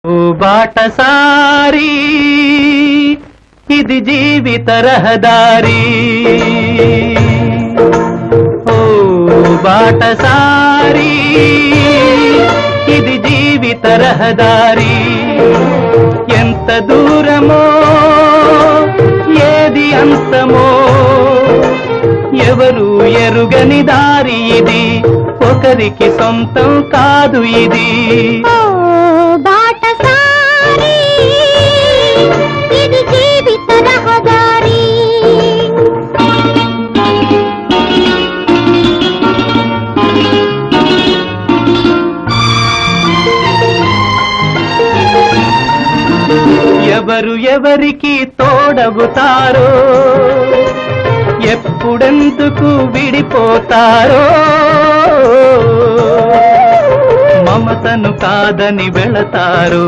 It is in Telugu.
ఓ బాటసారి ఇది జీవిత రహదారి. ఓ బాటసారి ఇది జీవిత రహదారి. ఎంత దూరమో ఏది అంతమో ఎవరు ఎరుగని దారి ఇది, ఒకరికి సొంతం కాదు ఇది. ఇది జీవిత రహదారి. ఎవరు ఎవరికి తోడవుతారో, ఎప్పుడెందుకు విడిపోతారో, మమతను కాదని వెళతారు.